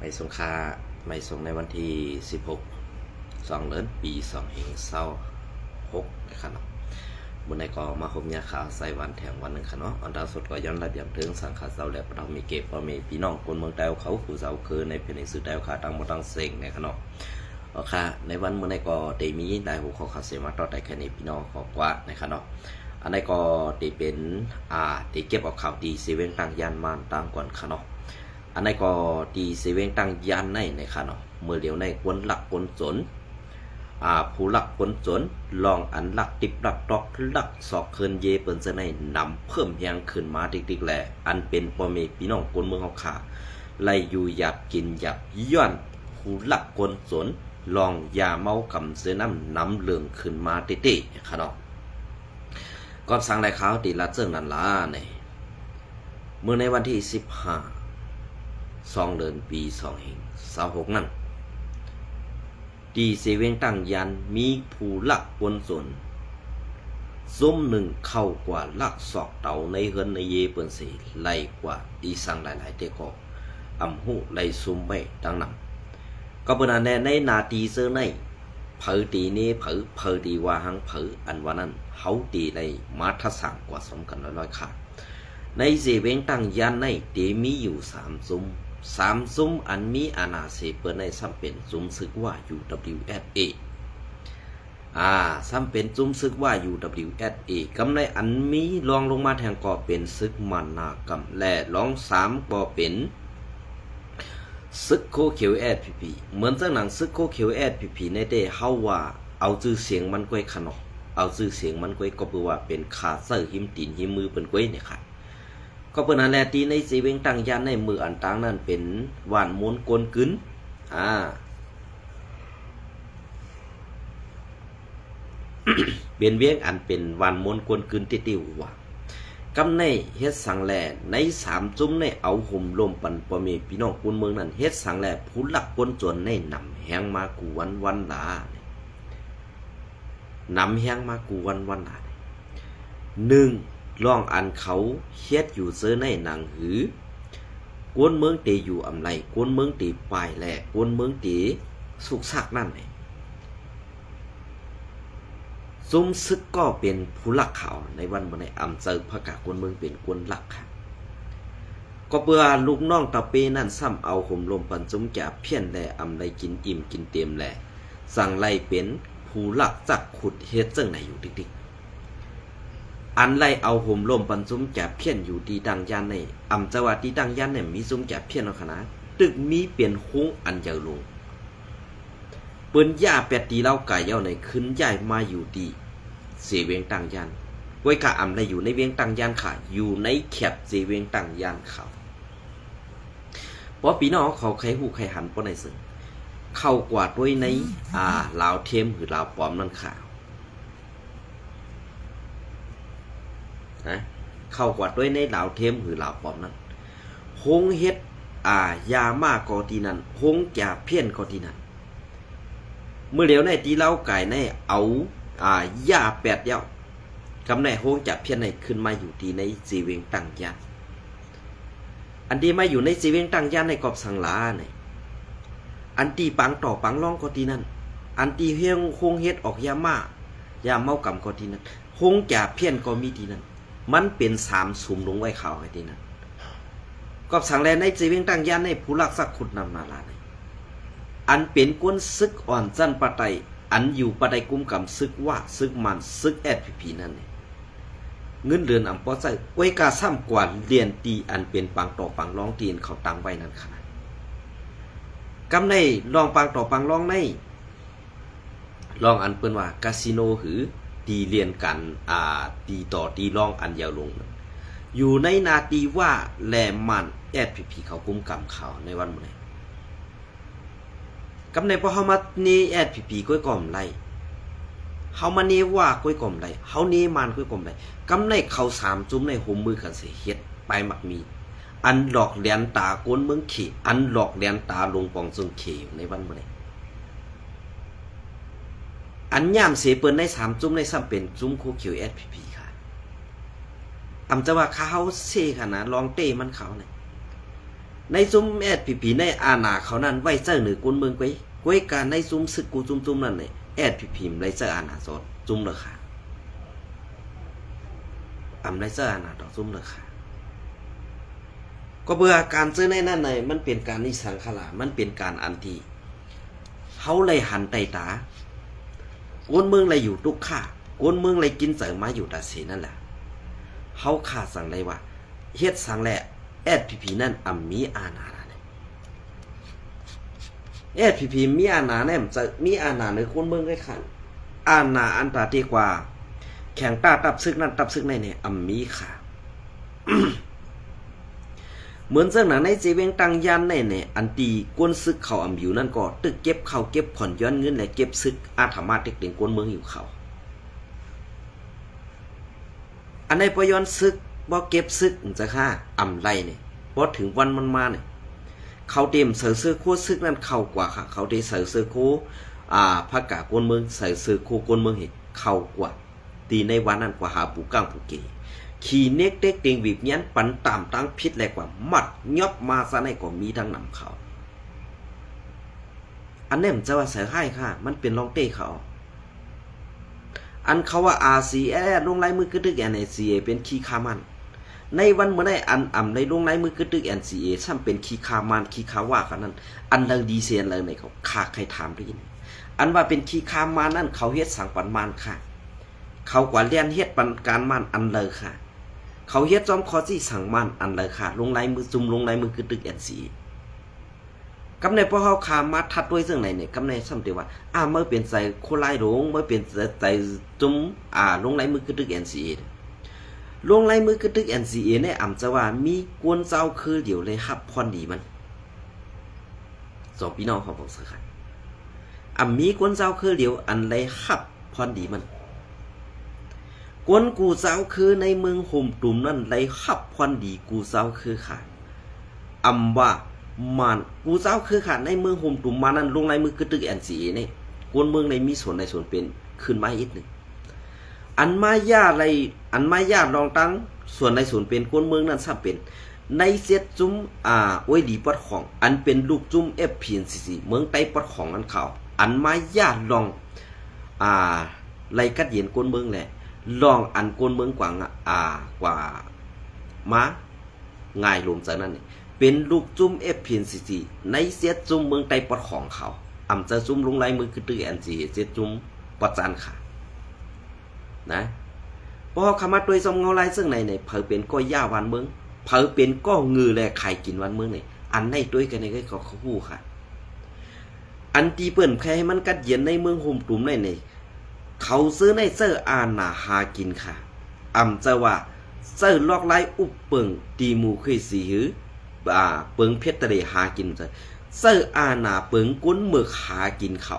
ไม่สงค่าไม่ส่งในวันที่16 เดือนปี2026นะครับเนาะบนในก็มาคมยาขาวใส่วันแถมวันหนึ่งค่ะเนาะอันดาวสดก็ย้อนระเบียบเรื่องสังขารเสาและเรามีเก็บเรามีพี่น้องคนเมืองแต้วเขาผู้เสาคือในเพลงสื่อแต้วขาตั้งมาตั้งเซ็งนะครับเนาะค่ะในวันเมื่อในก็เตมีได้หัวข้อข่าวเสียมาต่อแต่แค่นี้พี่น้องขอกว่านะครับเนาะอันนี้ก็ตีเป็นตีเก็บเอาข่าวตีเซเว่นตั้งยันมานตั้งก่อนค่ะเนาะอันนี้ก็ตีเซเว่นตั้งยันในนะครับเนาะเมื่อเดียวในคนหลักคนสนผู้หลักคนสนลองอันหลักติบหลักตอกหลักสอกเคินเยเปิ้นจะในนำเพิ่มยังขึ้นมาติ๊กๆแหละอันเป็นพ่อแม่พี่น้องคนเมืองเฮาขาไล่อยู่หยับกินหยับย้อนผู้หลักคนสนลองยาเมากำเสื้อน้ำเหลืองขึ้นมาติ๊ๆค่ะเนาะก็สั่งได้ข่าวตีละเจิงนั่นล่ะเนี่ยเมื่อในวันที่15 เดือนปี2026นั่นตีเซเว่นตั้งยันมีผู้หลักคนสนซุ้มหนึ่งเข้ากว่าลักศอกเต่าในเฮือนในเยเปิ้นสิไล่กว่าอีสั่งหลายๆเตก็อำหูไล่ซุ่มไว้ดังนั้นก็เปิ้นอันในนาทีเซอร์ในเผอตีนี้เผอตีว่าหังเผออันว่านั้นเฮาตีไล่มาทะสั่งกว่าสมกันร้อยๆค่ะในเซเว่นตั้งยันในเตมีอยู่3ซุ้มอันมีอาณาเสเปิดในซ้ำเป็นซุ้มซึกว่า UWSA ซ้ำเป็นซุ้มซึกว่า UWSA กำในอันมีรองลงมาแทงก็เป็นซึกมันนากำและรอง3ก็เป็นซึกโคเขียว SPP เหมือนจังหนังซึกโคเขียว SPP ในเด้เฮาว่าเอาชื่อเสียงมันก้อยขนอกเอาชื่อเสียงมันก้อยก็เพื่อว่าเป็นขาเซอร์หิมตีนหิมมือเป็นก้อยเนี่ยค่ะก็เปิ้นนั่นแหละตีในสีเวงตั้งยันในมืออันต่างนั้นเป็นหวานม้วนกวนกึนเป็นเวียงอันเป็นหวานม้วนกวนกึนติวว่ากำในเฮ็ดสังแลใน3จุ้มในเอาห่มลมปันพ่อแม่พี่น้องคนเมืองนั้นเฮ็ดสังแลผู้หลักคนจนในนำแฮงมากูวันลานำแฮงมากูวันลา1ลองอันเขาเฮ็ดอยู่เสื้อในหนังหือกวนเมืองตีอยู่อำไรกวนเมืองตีปลายแหลกกวนเมืองตีสุกซักนั่นเลยซุ้มซึกก็เป็นผู้หลักเขาในวันเมื่อในอำเภอพระกากวนเมืองเป็นกวนหลักค่ะก็เบื่อลูกน้องตะเปนั่นซ้ำเอาห่มลมปันซุ้มแก่เพี้ยนแลอำไรกินอิ่มกินเต็มแลสั่งไล่เป็นผู้หลักจักขุดเฮ็ดจังไหนอยู่ติ๊กอันไล่เอาห่มลมปันซุ้มแก่เพี้ยนอยู่ดีดังยันในอำจังหวัดดีดังยันเนี่ยมีซุ้มแก่เพี้ยนเอาขนาดตึกมีเปลี่ยนหุ้งอันยาวลงเปิ้นย่าแปดตีเล่าไก่เย้าในขึ้นใหญ่มาอยู่ดีเสเวียงตังยันไว้กะอำไล่อยู่ในเวียงตังยันค่ะอยู่ในแคบเสเวียงตังยันเขาเพราะปีน้องเขาใครหูใครหันป้อในซึ่งเข้ากว่าด้วยในลาวเทมหรือลาวปลอมนั่นค่ะเข้ากว่าด้วยในลาวเทมหรือลาวปลอมนั้นหงเฮ็ดยามากอตีนั้นหงจ่าเพี้ยนกอตีนั้นเมื่อเดี๋ยวในตีเล่าไก่ในเอายาแปดเย้ากำในหงจ่าเพี้ยนในขึ้นมาอยู่ที่ในสีเวงตั้งยันอันที่มาอยู่ในสีเวงตั้งยันในกอบสังลาเนี่ยอันที่ปังต่อปังร้องกอตีนั้นอันที่เฮียงหงเฮ็ดออกยาเมากำกอตีนั้นหงจ่าเพี้ยนก็มีทีนั้นมันเป็น3สุ่มลงไว้ข่าวไอ้ที่นั้นก็สั่งแลในจีเวงตั้งยันในผู้รักษาขุดนำนาลาในอันเป็นกวนซึกอ่อนจันปะไตอันอยู่ปะไตกุมกำซึกว่าซึกมันซึกSPPนั่นเนี่ยเงินเดือนอำปอใจไว้กาซ้ำกว่าเรียนตีอันเป็นปังต่อปังร้องตีนเขาตั้งไว้นั่นค่ะกำในลองปังต่อปังร้องในลองอันเปิ้นว่าคาสิโนหือตีเรียนกันตีต่อตีรองอันยาวลงอยู่ในนาตีว่าแลมันSPPเขากุมกำเขาในวันมื้อนี้กำในพอเฮามานี่SPPก้อยก่อมไล่เฮามานี่ว่าก้อยก่อมไล่เฮานี่มันก้อยก่อมไล่กำในเขา3จุ้มในห่มมือกันสิเฮ็ดไปมักมีอันหลอกแหลนตากวนเมืองเขอันหลอกแหลนตาลงปองซุงเขอยู่ในวันมื้อนี้อันย่ามเสเปิ้นใน3จุ้มในซ้ำเป็นจุ้มโคเขียว SPP ค่ะอำจะว่าเขาเซขนาดลองเต้มันเขาเนี่ย ในซุ้มแอดผีในอาณาเขานั้นไว้เจ้าหนือกวนเมืองก้วยการในซุ้มซึกกูจุ่มนั่นเนี่ยแอดผีไรเจ้าอาณาสดจุ่มเลยค่ะไรเจ้าอาณาดอกจุ่มเลยค่ะก็เบื่อการซื้อในนั่นในมันเป็นการนิสังขลามันเป็นการอันทีเขาเลยหันไตตากวนเมืองเลยอยู่ทุกข้ากวนเมืองเลยกินเสริมมาอยู่ตาเสนั่นแหละเขาขาดสั่งเลยว่าเฮ็ดสั่งแหละแอดผีนั่นมีอาณาแอดผีมีอาณาเนี่ยมันจะมีอาณาในคนเมืองได้ขันอาณาอันตาดีกว่าแข่งตาตับซึกนั่นตับซึกในเนี่ยมีค่ะ เหมือนเจ้าหนังในเจเวงตังยันในเนี่ยอันตีกวนซึกเขาอยู่นั่นก็ตึกเก็บเขาเก็บผ่อนย้อนเงินและเก็บซึกอาธรรมาเด็กๆกวนเมืองอยู่เขาอันในปย้อนซึกบ่เก็บซึกจะค่าไรเนี่ยพอถึงวันมันมาเนี่ยเขาเต็มเสือซื้อคู่ซึกนั่นเข้ากว่าค่ะเขาได้เสือซื้อคู่พระกากวนเมืองเสือซื้อคู่กวนเมืองเห็นเข้ากว่าตีในวันนั้นกว่าหาปูก้างปูเกขี่เน็กเด็กเต็งบีบเนี้ยปันตามตั้งพิษแหลกว่ามัดยอบมาซะในก็มีทั้งนำเขาอันนี้มันจะว่าเสือให้ค่ะมันเป็นลองเต้เขาอันเขาว่า RCA ลงลายมือกระตึก NCA เป็นขี้คามันในวันเมื่อได้อันในลงลายมือกระตึก NCA ช่ำเป็นขี้คามันขี้คาว่ากันนั้นอันเลยดีเซียนเลยในเขาขาใครถามได้ยินอันว่าเป็นขี้คามันนั่นเขาเฮ็ดสั่งปันมันค่ะเขากว่าเลียนเฮ็ดปันการมันอันเลยค่ะเขาเฮ็ดจอมคอที่สั่งมันอันเลยค่ะลงลายมือจุ่มลงลายมือกระตึก NCAกำในพอเขาขามาทัดด้วยเรื่องไหนเนี่ยกำในซ้ำเดียวว่าเมื่อเปลี่ยนใจโคไลหลงเมื่อเปลี่ยนใจจุ้มลงลายมือกระตึก NCA ลงลายมือกระตึก NCA เนี่ยจะว่ามีกวนเจ้าคือเดี๋ยวเลยครับพรดีมันสองพี่น้องเขาบอกสักครั้งมีกวนเจ้าคือเดี๋ยวอันเลยครับพรดีมันกวนกูเจ้าคือในเมืองห่มตุ่มนั่นเลยครับพรดีกูเจ้าคือค่ะว่ามันกูเจ้าคือขาดในเมืองห่มตุ่มมานั้นลงในมือกระตึก NCA เนี่ยกวนเมืองในมีส่วนในส่วนเป็นขึ้นมาอีกหนึ่งอันมาญาอะไรอันมาญาลองตั้งส่วนในส่วนเป็นกวนเมืองนั้นซะเป็นในเจ็ดจุ้มโอ้ยดีปอดของอันเป็นลูกจุ้ม FPNCC เมืองไต้ปอดของอันเขาอันมาญาลองไรกัดเย็นกวนเมืองแหละลองอันกวนเมืองกว่ากว่ามาง่ายลมจากนั้นนี่เป็นลูกจุ้ม FPNCC ในเสียจุ้มเมืองไต้ปอดของเขาจะจุ้มลงลายมือคือตื้อ NCA เสียจุ้มปอดจานค่ะนะพอคำว่าตัวซอมเงาลายซึ่งในเผอเป็นก้อยย่าวันเมืองเผอเป็นก้องือแลไข่กินวันเมืองนี่อันในด้วยกันในก็เขาพูดค่ะอันตีเปิ่นใครให้มันกัดเย็นในเมืองโฮมตุ่มในเขาซื้อในเซอร์อาณาหากินค่ะจะว่าเซอร์ลอกไล่อุบเปิงตีมูเคยสีหือเปิงเพชรทะเลหากินเซอร์อาณาเปิงก้นเมือกหากินเขา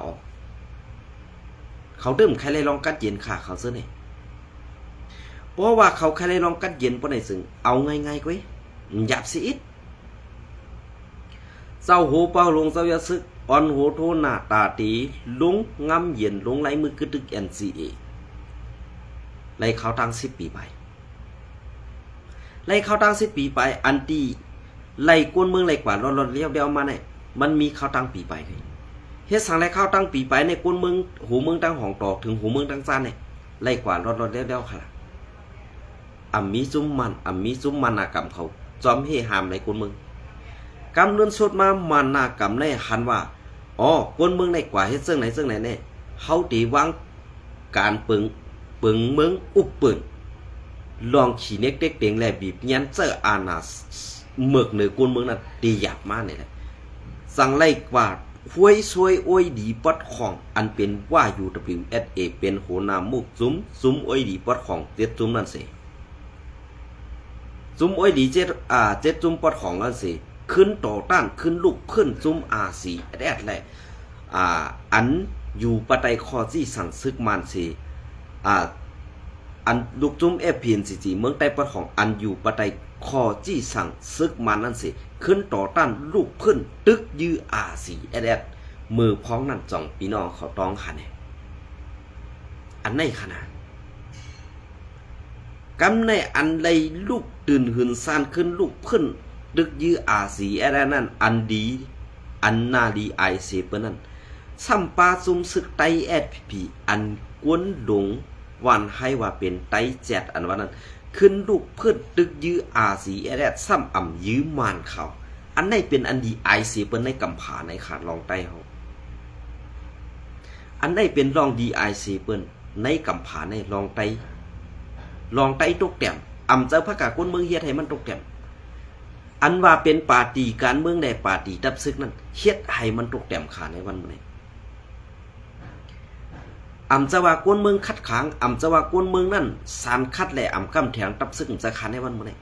เดิมใครเลยลองกัดเย็นค่ะเขาซื้อเนี่ยเพราะว่าเขาใครเลยลองกัดเย็นเพราะในซึ่งเอาง่ายๆก้อยหยับสิอิดเจ้าโหเป้าลงเจ้ายาซึกอ่อนโหโทนาตาตีลุงงำเย็นลงไหลมือกระตึก NCA ไล่เขาตั้ง10 ปีไปไล่เขาตั้ง10 ปีไปอันตีไล่กวนเมืองไล่กว่ารอดๆเลี้ยวๆมาเนี่ยมันมีเขาตั้งปีไปเลยเฮ็ดสั่งไล่เขาตั้งปีไปในกวนเมืองหูเมืองตั้งห้องตอกถึงหูเมืองตั้งซ่านเนี่ยไล่กว่ารอดๆเลี้ยวๆค่ะมีซุ้มมันนากรรมเขาจอมเฮหามในกวนเมืองกำเนินสุดมามันนากรรมในหันว่ากวนเมืองในกว่าเฮ็ดซึ่งไหนเนี่ยเฮาตีวางการปึงเมืองอุบเปิงลองขี่เน็กเด็กเต็งแลบีบยันเจออาณาเมือกเหนือกวนเมืองนั้นตีหยาบมากเนี่ยแหละสั่งไล่กว่าห้วยซวยโอ้ยดีปอดของอันเป็นว่า UWSA เป็นโหนามุกซุ้มโอ้ยดีปอดของเจ็ดซุ้มนั่นสิซุ้มโอ้ยดีเจ็ดซุ้มปอดของนั่นสิขึ้นต่อต้านขึ้นลุกขึ้นซุ้มRCAแหละอันอยู่ปะไตคอที่สั่งซึกมันสิอันลูกจุ้มFPNCC เมืองใต้ปอดของอันอยู่ปะไตคอจี้สั่งซึกมันนั่นสิขึ้นต่อต้านลูกขึ้นตึกยื้อRCAมือพ้องนั่นจ่องพี่น้องเขาต้องค่ะเนี่ยอันในขนาดกำในอันใดลูกตื่นหืนซานขึ้นลูกขึ้น ดึกยื้ออาสีแอนั่นอันดีอันนาดีไอเซเปนั่นซัมปาซุมซึกไตแอดพีอันกวนหลงวันให้ว่าเป็นไตแจดอันว่านั้นขึ้นลูกเพื่อนดึกยื้ออาสีแอดซ้ำอ่ำยื้อมานเขาอันไหนเป็นอันดีไอเซเปในกำผาในขาดลองไตเขาอันไหนเป็นลองดีไอเซเปในกำผาในลองไตตกแต้มอ่ำเจ้าพระกากวนเมืองเฮ็ดให้มันตกแต้มอันว่าเป็นปาร์ตี้การเมืองได้ปาร์ตี้ดับซึกนั้นเฮ็ดให้มันตกแต้มขาในวันมื้อนี้อ่ำจะว่ากวนเมืองคัดขังอ่ำจะว่ากวนเมืองนั่นสารคัดแหละอ่ำกำแถงดับซึกจะขาในวันมื้อนี้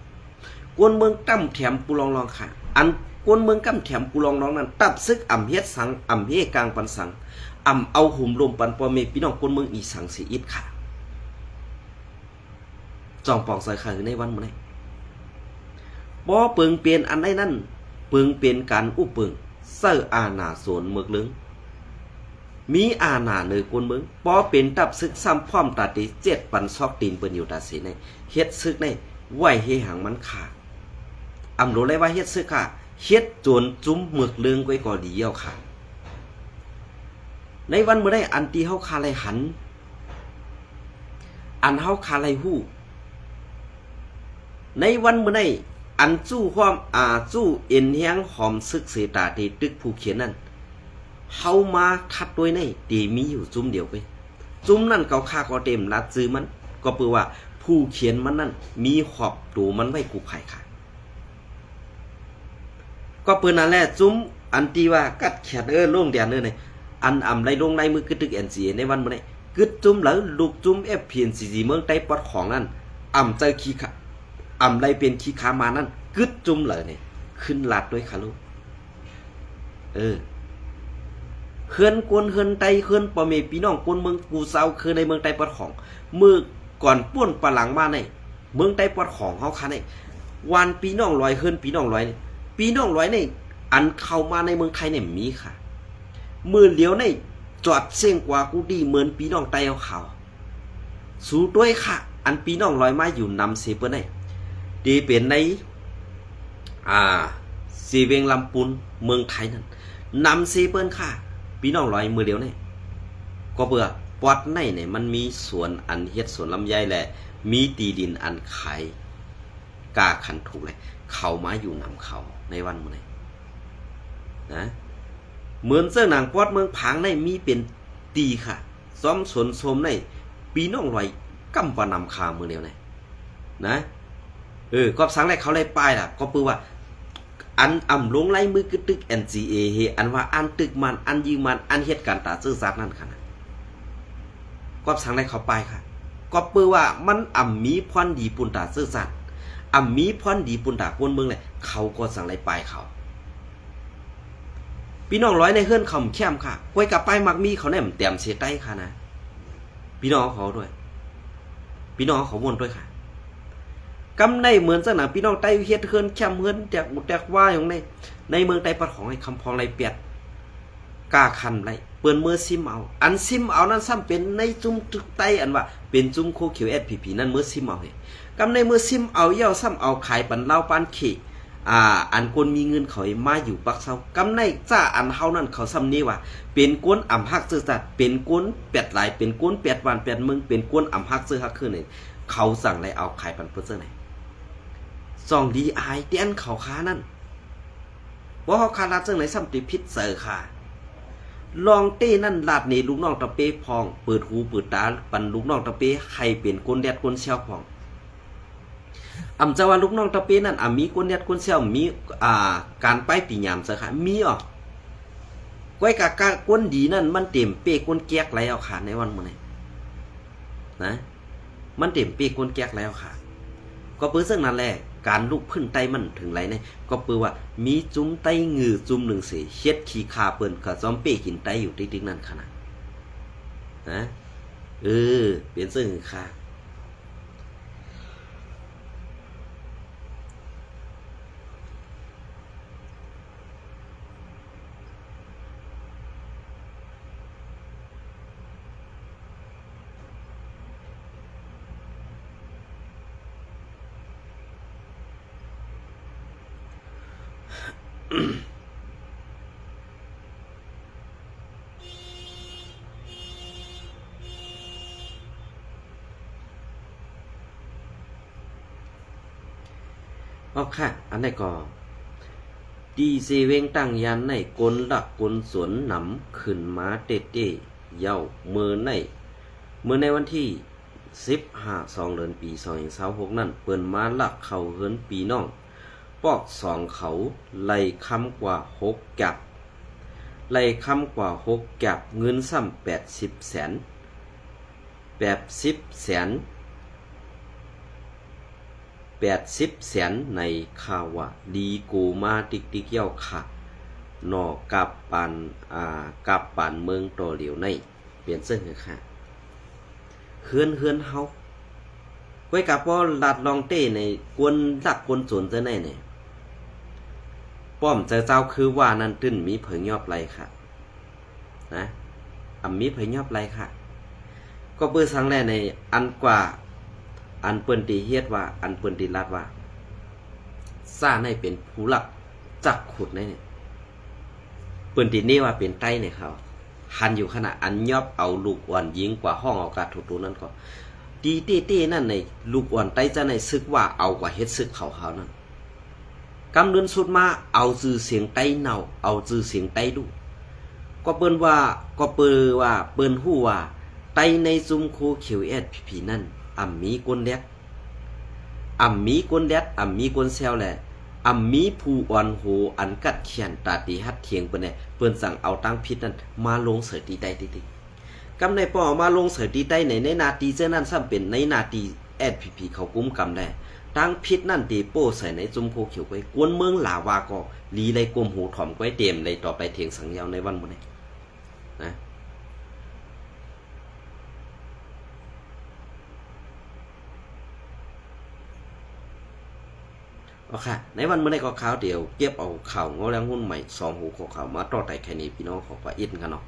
กวนเมืองตั้มแถมปูลองค่ะอันกวนเมืองกำแถมปูลองนั้นดับซึกอ่ำเฮ็ดสังอ่ำเฮกลางปันสังอ่ำเอาหุ่มลมปันปอเมพี่น้องกวนเมืองอีสังสิอิดค่ะจองปองใส่ขาในวันมื้อนี้บ่เปิงเปลี่ยนอันใดนั้นเปิงเปลี่ยนการอุปเปิงเสื้ออาณาสวนเมืองลึงมีอาณาเนือกวนเมืองบ่เป็นตับซึกซ้ำพร้อมตาติ7ปันซอกตีนเปิ้นอยู่ตาสิในเฮ็ดซึกในไหวเฮหังมันขาอำโลเลยว่าเฮ็ดซึกค่ะเฮ็ดจนจุ้มเมือกลึงไว้ก็ดีเยี่ยวค่ะในวันมื้อใดอันที่เฮาคาไลหันอันเฮาคาไลฮู้ในวันมื้อใดอันจู้ความจู้เอ็นแฮงหอมซึกเสตาเตตึกผู้เขียนนั่นเฮามาคัดด้วยในตีมีอยู่จุ้มเดียวไปจุ้มนั่นเก่าค่าก็เต็มรัดซื้อมันก็เปือว่าผู้เขียนมันนั่นมีขอบตัวมันไว้กูไข่ค่ะก็เปิ้นนั่นแหละจุ้มอันที่ว่ากัดแขนลงแดนนี่อันไรลงในมือกึดตึก NCA ในวันมื้อนี้กึดจุ้มแล้วลูกจุ้ม FPNCC เมืองใต้ปอดของนั่นเจอขี้ค่ะไรเป็นขี้ขามานั่นกึดจุ้มเลยเนี่ยขึ้นลัดด้วยค่ะลูกเฮือนกวนเฮือนไตเฮือนปอเมพี่น้องกวนเมืองกูเซาคือในเมืองไต้ปอดของมือก่อนป้วนปะหลังมาในเมืองไต้ปอดของเฮาค่ะในวันพี่น้องลอยเฮือนพี่น้องลอยนี่พี่น้องลอยในอันเข้ามาในเมืองไทยเนี่ยมีค่ะมือเลี้ยวในจอดเสียงกว่ากูดีเหมือนพี่น้องไต้เอาเขาสู้ด้วยค่ะอันพี่น้องลอยมาอยู่นำเสเปิ้นได้ดีเป็นในสีเวงลำปูนเมืองไทยนั่นนำเสเปิ้นค่ะพี่น้องลอยมือเดียวเนี่ยก็เบื่อปอดในเนี่ยมันมีสวนอันเฮ็ดสวนลำไยแหละมีตีดินอันไข่กาขันถูกเลยเขามาอยู่นำเขาในวันมื้อนี้นะเหมือนเสื้อหนังปอดเมืองผางในมีเป็นตีค่ะซ้อมสวนสมในพี่น้องลอยกำปานำคามือเดียวเนี่ยนะก็สังแรกเขาเลยป้ายล่ะก็ปือว่าอันลงไล่มือกึตึก NCA เฮอันว่าอันตึกมันอันยิงมันอันเฮ็ดการตาซื่อสัตย์นั่นค่ะก็สังแรกเขาป้ายค่ะก็ปือว่ามันมีพรดีปุนตาซื่อสัตย์มีพรดีปุนตาคนเมืองเลยเขาก็สังไรป้ายเขาพี่น้องร้อยในเฮือนเขาแคมค่ะไว้กับป้ายมักมีเขาแนมเต็มเสียใต้ค่ะนะพี่น้องเขาด้วยพี่น้องเขาวนด้วยค่ะกำในเหมือนสนามพี่น้องไต้เฮ็ดเฮือนแคมเฮือนแตกว่าอย่างในเมืองไต้ปัดของไอ้คำพองไรเปียดกาคันไรเปิ้นเมื่อซิมเอาอันซิมเอานั้นซ้ำเป็นในจุ้มตึกไต้อันว่าเป็นจุ้มโคเขียว SPP นั่นเมื่อซิมเอาเฮกำในเมื่อซิมเอาเย่าซ้ำเอาขายปันเล่าปานเขอันคนมีเงินเขามาอยู่ปักเซากำในจ้าอันเฮานั่นเขาซ้ำนี้ว่าเป็นกวนฮักซื่อสัตย์เป็นกวน8หลายเป็นกวน8วัน8มึงเป็นกวนฮักซื่อฮักคือนี่เขาสั่งไรเอาขายปันเพิ่นซื่อไหนส่องดีอายเตี้ยนเขาค้านั่นว่าเขาคาลาจังไหนซ้ำติพิษเสอค่ะลองเต้นั่นลาดนี่ลูกน้องตะเป้พองเปิดหูเปิดตาปันลูกน้องตะเป้ให้เป็นคนแดดคนเชี่ยวพองจะว่าลูกน้องตะเป้นั่นมีคนแดดคนเชี่ยวมีการไปปียามเสอค่ะมีก้อยกะก้นดีนั่นมันเต็มเป้ก้นแก๊กแล้วค่ะในวันมื้อนี้นะมันเต็มเป้ก้นแก๊กแล้วค่ะก็เปื้อซึ่งนั่นแหละการลูกพื้นไตมันถึงไรเนี่ยก็เปื้อว่ามีจุ้มไตงือจุ้มหนึ่งเสียเฮ็ดขี้คาเปิ้นกับซ้อมเป้กินไตอยู่ติ๊กๆนั่นขนาดนะเปลี่ยนซึ่งค่ะ อ๋อค่ะอันนี้ก็ดีเซเวงตั้งยันในกลหลักกลสวนหนำขึ้นมาเตเต้เย้ามือในวันที่15 เดือนปี2026นั่นเปิ้นมาหลักเข้าเฮือนปีน้องปอกสองเขาไล่คำกว่า6กับไล่คำกว่า6กับเงินซ้ำ80 แสน80 แสน80 แสนในข่าวว่าดีโกมาติ๊กเย้าค่ะนอกับปานเมืองต่อเหลียวในเปลี่ยนเสื้อค่ะเฮือนเฮาไว้กับว่าลาดลองเต้ในกวนลักกวนสวนเจ้าในเนี่ยป้อมเจ้าคือว่านั่นตื้นมีเผยยอบไรค่ะนะมีเผยยอบไรค่ะก็เปื้อสังแลในอันกว่าอันเปิ้นตีเฮ็ดว่าอันเปิ้นตีลาดว่าซ่าในเป็นผู้หลักจักขุดในเนี่ยเปิ้นตีนี่ว่าเป็นไต้ในเขาหันอยู่ขณะอันยอบเอาลูกอ่อนยิงกว่าห้องอากาศถูนั่นก็ตีเต้นั่นในลูกอ่อนไต้จะในซึกว่าเอากว่าเฮ็ดซึกเขานั่นกำเดินสุดมาเอาจื่อเสียงไต้เนาเอาจื่อเสียงไต้ดูก็เปิ้นฮู้ว่าไต้ในซุมโคเขียวแอดผีนั่นมีกวนแดดมีกวนแซวแหละมีผู้อ่อนโหอันกัดเขียนตาตีฮัดเถียงเปิ้นเนี่ยเปิ้นสั่งเอาตั้งพิษนั่นมาลงเสือตีใต้ติกำในป้อมาลงเสือตีใต้ในนาตีเจ้านั่นซ้ำเป็นในนาตีแอดผีเขากุมกำได้ตั้งพิษนั่นตีโป้ใส่ในจุมโคเขียวไว้กวนเมืองลาวาก็ลีเลยกลมหูถ่อมไว้เต็มเลยต่อไปเถียงสังยาวในวันมื้อนี้นะอ๋อค่ะในวันเมื่อใดก็ข่าวเดียวเก็บเอาข่าวงอแรงหุ้นใหม่2หูของข่าวมาต่อไต่แค่นี้พี่น้องขอว่าอินกันเนาะ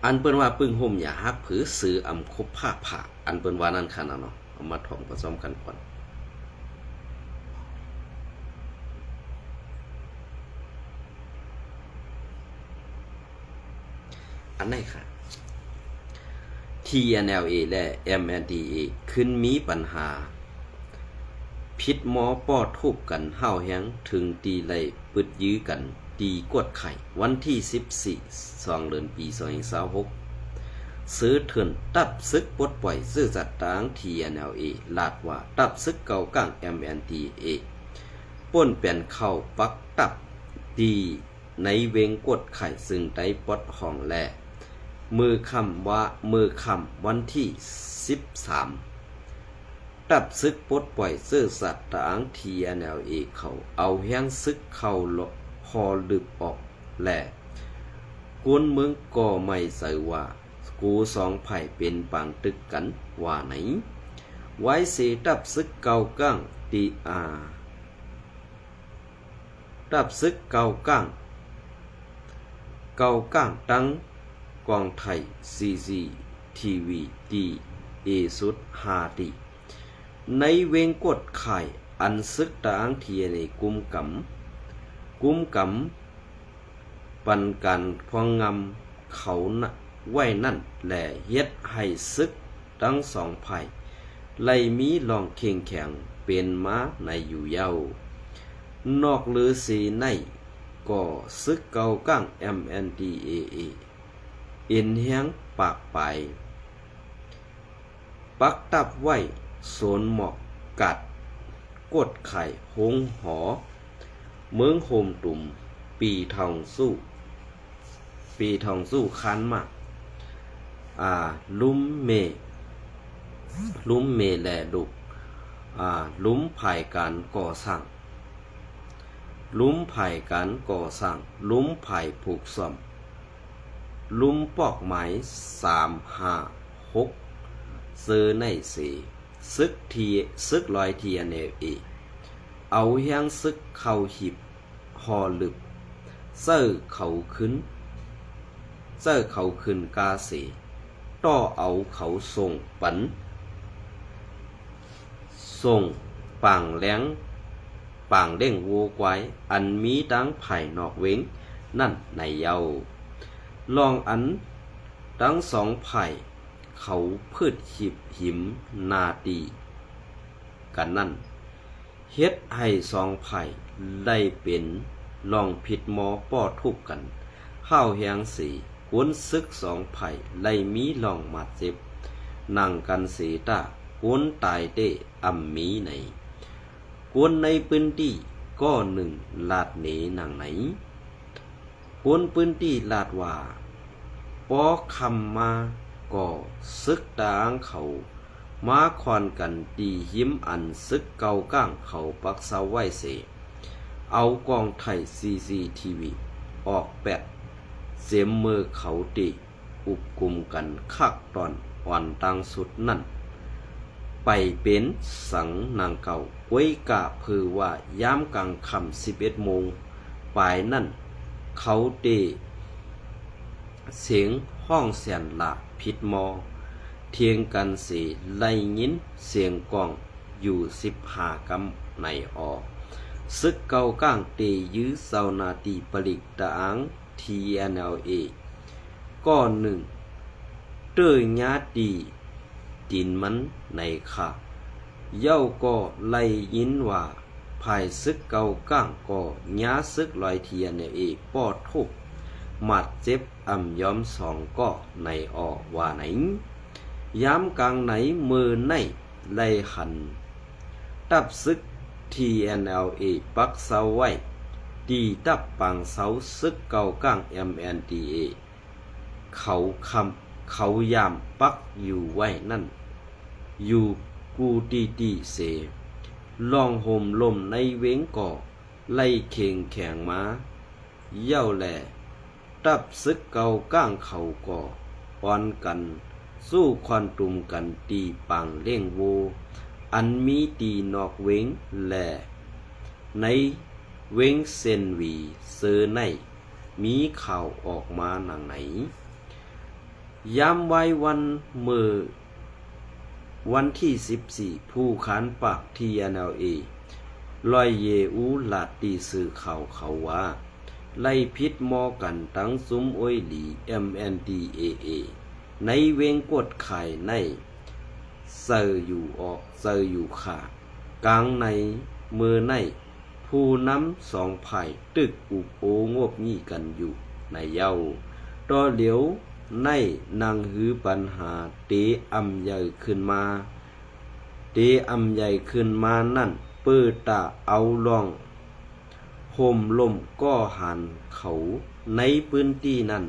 อันเปิ้นว่าปึ้งห่มอย่าฮักผือซื้อคบผ้าผ่าอันเปิ้นว่านั่นค่ะเนาะเอามาถ่อมผสมกันก่อนอันไหนค่ะ TNLA และ MNDAA ขึ้นมีปัญหาพิษหมอปอดทุบกันห้าวแฮงถึงตีไล่ปึดยื้อกันตีกดไข่วันที่14 เดือนปี2026ซื้อเถื่อนตับซึกปลดปล่อยซื้อจัดตาง TNLA ลาดว่าตับซึกเก่าก้าง MNDAA ป่นเปลี่ยนเข้าปักตับดีในเวงกดไข่ซึ่งได้ปดห้องแลมือคำวันที่13ตับซึกปลดปล่อยซื้อสัตว์ตาง TNLA เขาเอาแห้งซึกเข้าพอลึกออกแหละกวนเมืองก็ไม่ใส่ว่ากูสองไผ่เป็นปางตึกกันว่าไหนไว้เสตับซึกเก่าก้างตับซึกเก่าก้างตั้งกองไทย CCTV ดีเอสุด5ดีในเวงกดไข่อันซึกตางเทียในกุมกำปันกันพองงำเขาไว้นั่นแหละเฮ็ดให้ซึกทั้งสองไผ่ไล่มีลองเข่งแข็งเป็นม้าในอยู่เย้านอกลือสีในก็ซึกเก่าก้าง MNDAA เอ็นเฮียงปากไปปักตับไว้โซนหมอกกัดกดไข่หงหอเมืองโฮมตุ่มปีทองสู้คันมากลุ้มเมแลดุกลุ้มไผ่การก่อสร้างลุ้มไผ่ผูกซ่อมลุ้มปอกไม้356ซื้อในสีซึกลอยTNLAเอาแห้งซึกเข้าหิบหอลึกเซ้อเขาขึ้นกาเสต่อเอาเขาส่งปังแหลง ปางเด้งโวกวายอันมีดังไผ่นอกเว้งนั่นในเยาลองอันดังสองไผ่เขาพืชหิบหิมนาดีกันนั่นเฮ็ดให้สองไผ่ได้เป็นลองผิดหมอป้อทุบกันข้าวแหงสีกวนซึกสองไผ่ไล่มีลองมาเจ็บนั่งกันเสตากวนตายเด้อำมีไหนกวนในพื้นที่ก็หนึ่งลาดเหนหนังไหนกวนพื้นที่ลาดว่าป้อคำมาก่อซึกดางเขามาควันกันดีหิมอันซึกเก่าก้างเขาปักเสาไว้เสเอากองไทยCCTVออกแปดเสียมมือเขาตีอุบกุมกันคักตอนอ่อนตังสุดนั่นไปเป็นสังนางเก่าไว้กะเพือว่าย้ำกลางคำ11 โมงปลายนั่นเขาตีเสียงห้องแสนละผิดมอเทียงกันสีไล่ยินเสียงกองอยู่15 กำในออกซึกเก่าก้างตียื้อเสานาตีปลิกตะอัง TNLA ก้อนหนึ่งเตยญาตีตินมันในขาเย้าก็ไล่ยินว่าภายซึกเก่าก้างก็ญาซึกลอยTNLAป้อทุบหมัดเจ็บอ่ำย้อมสองก็ในออกว่าไหนย้ำกลางไหนมือในไล่หันตับซึก TNLA ปักเสาไว้ดีตับปังเสาซึกเก่าก้าง MNDA เขายามปักอยู่ไว้นั่นอยู่กูตีเสลองห่มลมในเว้งก่อไล่เข่งแข่งมาเย้าแหล่ตับซึกเก่าก้างเขาก่ออ่อนกันสู้ควันตุ่มกันตีปังเล่งโวอันมีตีนอกเว้งแหล่ในเว้งเซนวีเซอในมีข่าวออกมาหนังไหนยามไว้วันที่14ผู้ขานปาก TNLA ลอยเยอูลาดตีสื่อข่าวเขาว่าไล่พิษมอกันตั้งซุ้มอ้อยหลี MNDAA ในเวงกดไข่ในเซออยู่ออกเซออยู่ขากลางในมือในผู้น้ำสองไผ่ตึกอุบโองบงี้กันอยู่ในเย้าต่อเหลียวในนางหือปัญหาเตอำใหญ่ขึ้นมานั่นเปิดตาเอาลองห่มลมก็หันเขาในพื้นที่นั้น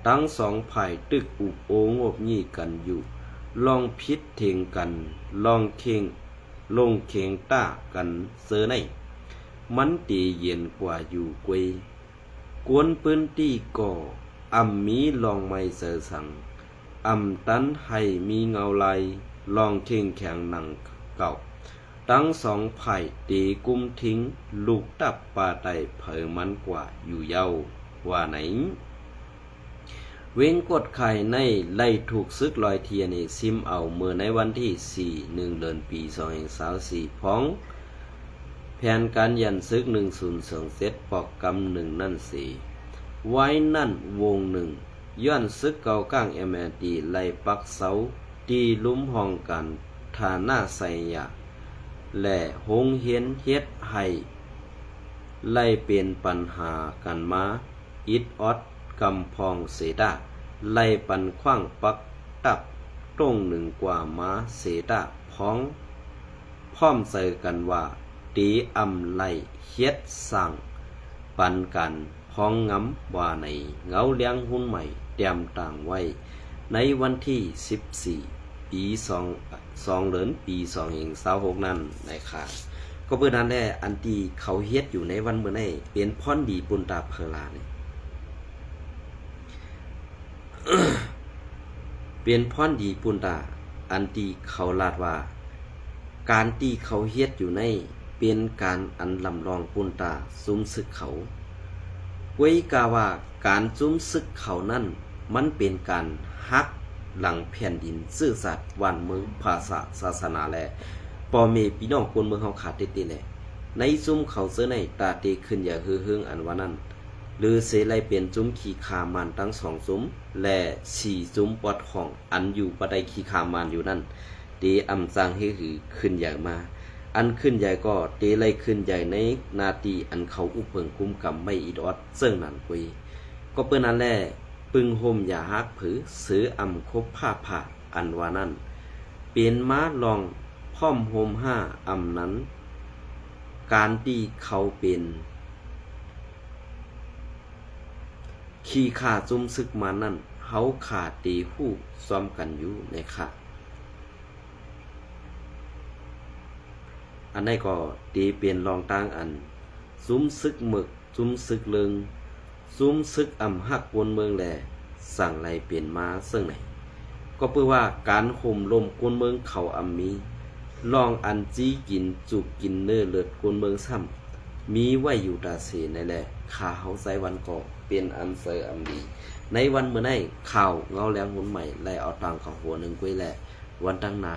ทั้งสองไผ่ตึกอุบโองบงี้กันอยู่ลองพิษเถียงกันลองเข่งลงเข่งต้ากันเสือในมันตีเย็นกว่าอยู่กวยกวนพื้นที่ก่ออำมีลองไม่เสือสังอำตันให้มีเงาลายลองเข่งแข็งหนังเก่าทั้งสองไผ่ตีกุ้มทิ้งลูกตับปลาไตเผยมันกว่าอยู่เย้าว่าไหนเว้งกดไข่ในไล่ถูกซึกลอยเทียนซิมเอาเมื่อในวันที่4 เดือนปี2024พ้องแผนการยันซึก102เซตปอกกำ1นั่นสีไว้นั่นวงหนึ่งย้อนซึกเก่าก้าง MND ไล่ปักเสาตีลุ้มห้องกันฐาหน้าใส่ยาและหงเห็นเฮ็ดให้ไล่เป็นปัญหากันมาอิดออดกำพองเสดาไล่ปันขว้างปักตับตรงหนึ่งกว่าม้าเสดาพ้องพร้อมใส่กันว่าตีอำไล่เฮ็ดสั่งปันกันพ้องงำว่าในเงาเลี้ยงหุ้นใหม่เตรียมต่างไว้ในวันที่14ปี2เดือนปี2026นั่นนะครับก็เพื่อนั้นแหละอันที่เขาเฮ็ดอยู่ในวันมื้อนี้เป็นพรดีปุญตาเพลานี่ เป็นพรดีปุญตาอันที่เขาลาดว่าการที่เขาเฮ็ดอยู่ในเป็นการอันลำลองปุญตาซุ้มซึกเขาไว้กาว่าการซุ้มซึกเขานั้นมันเป็นการฮักหลังแผ่นดินซื่อสัตย์วันเมืองภาษาศาสนาและปอเมพี่น้องคนเมืองเฮาขาดติดๆแหละ ในซุ่มเขาเสื้อในตาตีขึ้นอย่าฮือหึงอันว่านั้นหรือเสไลเป็นจุ้มขี่ขามานทั้ง2ซุ้มและ4ซุ้มปอดของอันอยู่ปะไดขี่ขามานอยู่นั่นเตอำสร้างให้หือขึ้นใหญ่มาอันขึ้นใหญ่ก็เตไลขึ้นใหญ่ในนาตีอันเขาอุเพิงกุมกำไม่อีดอดซึ่งนั่นกุยก็เปิ้นนั่นแหละปึงห่มอย่าฮักผือซื้ออำคบผ้าผ่าอันว่านั้นเปลี่ยนม้าลองพร้อมห่มห้าอำนั้นการที่เขาเป็นขี้ขาจุ่มซึกมานั่นเฮาขาตีหู้ซ้อมกันอยู่ในค่ะอันนี้ก็ตีเปลี่ยนรองต่างอันซุ้มซึกหมึกซุ้มซึกเลิงซุ้มซึกอำหักวนเมืองแหล่สั่งไรเปลี่ยนมาซึ่งไหนก็เพื่อว่าการห่มลมกวนเมืองเขาอำมีลองอันจี้กินจุกกินเนื้อเลือดกวนเมืองซ้ำมีไว้อยู่ตาเสในแหละขาเฮาใส่วันก่อเป็นอันเซอร์อันดีในวันเมื่อไหร่ข่าวเงาแรงหุ่นใหม่ไล่เอาตังเขาหัวหนึ่งกุ้ยแหละวันตั้งนา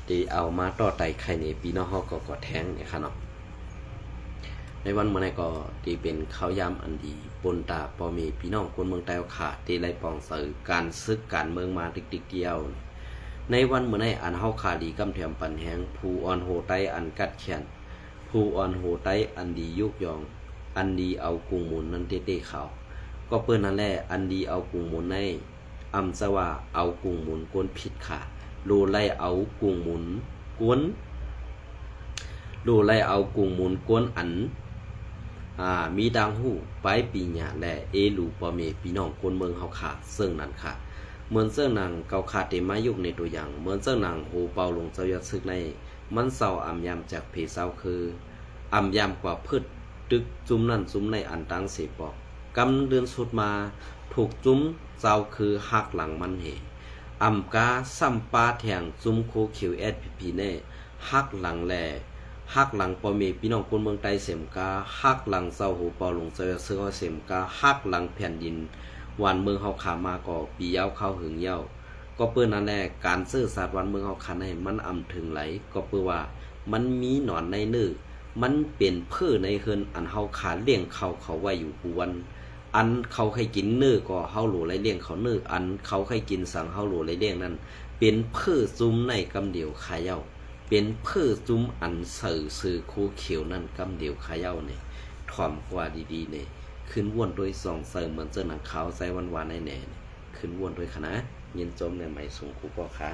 ตีเอามาต่อไตไข่ในปีนอกเขาก็แท้งเนี่ยค่ะเนาะในวันเมื่อไหร่ก็ตีเป็นข้าวยำอันดีปนตาปอมีพี่น้องคนเมืองไต้ขาตีไล่ปองเสือการซึกการเมืองมาติ๊กเดียวในวันเมื่อไหร่อันเฮาขาดีกำแถมปันแหงผู้อ่อนโหไตอันกัดแขนผู้อ่อนโหไตอันดียุกยองอันดีเอากุ้งหมุนนั้นเต้ๆเขาก็เปิ้นนั่นแหละอันดีเอากุ้งหมุนในอำซะว่าเอากุ้งหมุนกวนผิดค่ะโลไล่เอากุ้งหมุนกวนโลไล่เอากุ้งหมุนกวนอันมีดังหู้ไปปีหยาและเอลูปอเมพี่น้องคนเมืองเฮาค่ะซึ่งนั้นค่ะเหมือนเสื้อหนังเกาขาเตมายุกในตัวอย่างเหมือนเสื้อหนังโหเปาลงเจ้ายอดซึกในมันเศร้าอำยามจากเพเศร้าคืออำยามกว่าพืชตึกจุ้มนั่นจุ้มในอันตังเสปอกกำเดือนสุดมาถูกจุ้มเจ้าคือหักหลังมันเหอำกาซ้ำปาแทงจุ้มโคเขียวSPPเน่หักหลังแลหักหลังปอเมพี่น้องคนเมืองไต้เสมกาหักหลังเศร้าโหเปาลงเจ้ายอดซึกเสมกาหักหลังแผ่นดินวันเมืองเฮาขามาก็ปียาวเข้าหึงยาวก็เปิ้นนั่นแหละการซื่อสัตย์วันเมืองเฮาคันให้มันอำถึงไหลก็เปิ้นว่ามันมีหนอนในนื้อมันเป็นเพื่อในเฮือนอันเฮาขาเลี้ยงเขาไว้อยู่กูวันอันเขาให้กินเนื้อก็เฮาโหลไรเลี้ยงเขาเนื้ออันเขาให้กินสังเฮาโหลไรเลี้ยงนั้นเป็นเพื่อซุ่มในกำเดียวขายาเป็นเพื่อซุ่มอันสื่อคู่เขียวนั่นกำเดียวขายาเนี่ยถ่อมกว่าดีๆเนี่ยขึ้นว่วนด้วย2เสริมเหมือนเจ้าหนังขาวใส่หวานๆแน่ๆขึ้นว่วนด้วยคณะยินจมในใหม่สูงคู่ก็ค่ะ